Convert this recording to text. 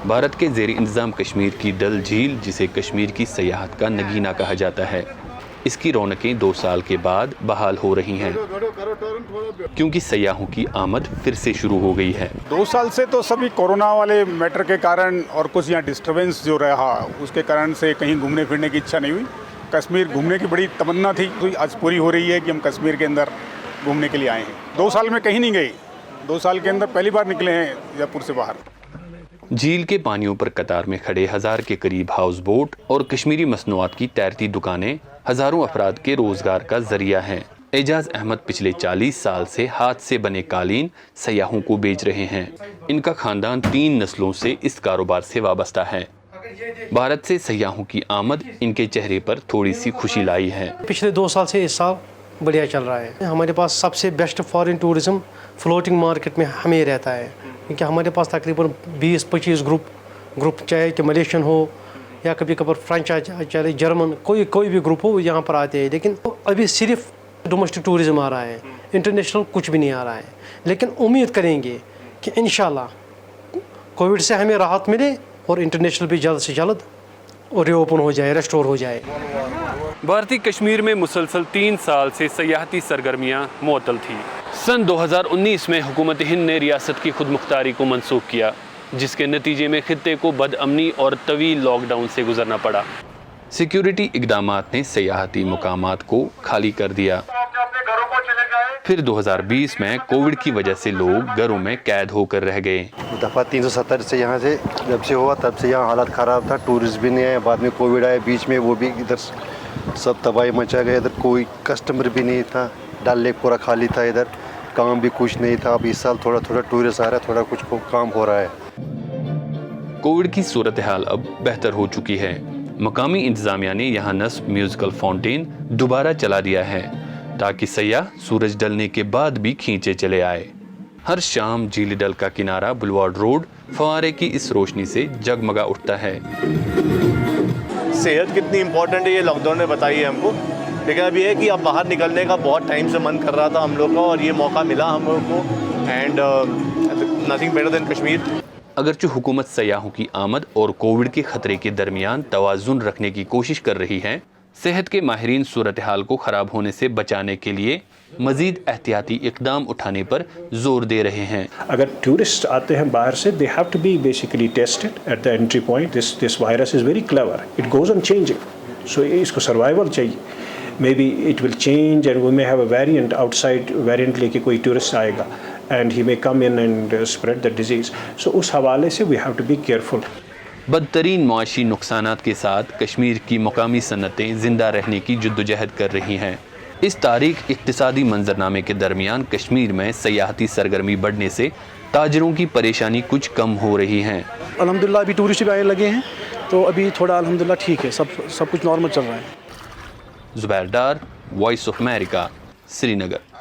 بھارت کے زیر انتظام کشمیر کی ڈل جھیل، جسے کشمیر کی سیاحت کا نگینہ کہا جاتا ہے، اس کی رونقیں 2 سال کے بعد بحال ہو رہی ہیں کیونکہ سیاحوں کی آمد پھر سے شروع ہو گئی ہے۔ 2 سال سے تو سبھی کورونا والے میٹر کے کارن اور کچھ یہاں ڈسٹربنس جو رہا اس کے کارن سے کہیں گھومنے پھرنے کی اچھا نہیں ہوئی۔ کشمیر گھومنے کی بڑی تمنا تھی، آج پوری ہو رہی ہے کہ ہم کشمیر کے اندر گھومنے کے لیے آئے ہیں۔ 2 سال میں کہیں نہیں گئے، 2 سال کے اندر پہلی بار نکلے ہیں جے پور سے باہر۔ جھیل کے پانیوں پر قطار میں کھڑے 1000 کے قریب ہاؤس بوٹ اور کشمیری مصنوعات کی تیرتی دکانیں ہزاروں افراد کے روزگار کا ذریعہ ہیں۔ اعجاز احمد پچھلے 40 سال سے ہاتھ سے بنے قالین سیاحوں کو بیچ رہے ہیں۔ ان کا خاندان 3 نسلوں سے اس کاروبار سے وابستہ ہے۔ بھارت سے سیاحوں کی آمد ان کے چہرے پر تھوڑی سی خوشی لائی ہے۔ پچھلے 2 سال سے اس سال بڑھیا چل رہا ہے۔ ہمارے پاس سب سے best foreign tourism floating market میں ہمیں رہتا ہے، کیونکہ ہمارے پاس تقریباً 20-25 گروپ چاہے کہ ملیشین ہو یا کبھی کبھار فرینچ چاہے جرمن، کوئی بھی گروپ ہو یہاں پر آتے ہیں۔ لیکن ابھی صرف ڈومیسٹک ٹورزم آ رہا ہے، انٹرنیشنل کچھ بھی نہیں آ رہا ہے۔ لیکن امید کریں گے کہ انشاءاللہ کووڈ سے ہمیں راحت ملے اور انٹرنیشنل بھی جلد سے جلد ری اوپن ہو جائے، ریسٹور ہو جائے۔ بھارتی کشمیر میں مسلسل 3 سال سے سیاحتی سرگرمیاں معطل تھیں۔ سن 2019 میں حکومت ہند نے ریاست کی خود مختاری کو منسوخ کیا، جس کے نتیجے میں خطے کو بد امنی اور طویل لاک ڈاؤن سے گزرنا پڑا۔ سیکیورٹی اقدامات نے سیاحتی مقامات کو خالی کر دیا۔ پھر 2020 میں کووڈ کی وجہ سے لوگ گھروں میں قید ہو کر رہ گئے۔ دفعہ 370 سے یہاں سے جب سے ہوا تب سے یہاں حالت خراب تھا، ٹورسٹ بھی نہیں آئے، بعد میں کووڈ آیا بیچ میں، وہ بھی ادھر سب تباہی مچا گئے، ادھر کوئی کسٹمر بھی نہیں تھا، ڈل لیک پورا خالی تھا، ادھر کام بھی کچھ نہیں تھا۔ اب اس سال تھوڑا ٹورسٹ آ رہا ہے، تھوڑا کچھ کام ہو رہا ہے۔ کووڈ کی صورتحال اب بہتر ہو چکی ہے۔ مقامی انتظامیہ نے یہاں نصب میوزیکل فاؤنٹین دوبارہ چلا دیا ہے تاکہ سیاح سورج ڈلنے کے بعد بھی کھینچے چلے آئے۔ ہر شام جھیل ڈل کا کنارہ بلوارڈ روڈ فوارے کی اس روشنی سے جگمگا اٹھتا ہے۔ صحت کتنی امپورٹنٹ ہے یہ لاک ڈاؤن نے بتائی ہے ہم کو، لیکن اب یہ ہے کہ اب باہر نکلنے کا بہت ٹائم سے من کر رہا تھا ہم لوگ کا، اور یہ موقع ملا ہم لوگ کو، and nothing better than Kashmir. اگرچہ حکومت سیاحوں کی آمد اور کووڈ کے خطرے کے درمیان توازن رکھنے کی کوشش کر رہی ہے، صحت کے ماہرین صورتحال کو خراب ہونے سے بچانے کے لیے مزید احتیاطی اقدام اٹھانے پر زور دے رہے ہیں۔ اگر ٹورسٹ آتے ہیں باہر سے، they have to be basically tested at the entry point. This virus is very clever. It goes on changing. So اس کو survival چاہیے۔ Maybe it will change and we may have a variant outside variant لے کے کوئی tourist آئے گا and he may come in and spread the disease. So اس حوالے سے we have to be careful. بدترین معاشی نقصانات کے ساتھ کشمیر کی مقامی صنعتیں زندہ رہنے کی جدوجہد کر رہی ہیں۔ اس تاریخ اقتصادی منظرنامے کے درمیان کشمیر میں سیاحتی سرگرمی بڑھنے سے تاجروں کی پریشانی کچھ کم ہو رہی ہے۔ الحمدللہ ابھی ٹورسٹ بھی آنے لگے ہیں تو ابھی تھوڑا الحمدللہ ٹھیک ہے، سب کچھ نارمل چل رہا ہے۔ Zubair Dar, voice of America, Sri Nagar.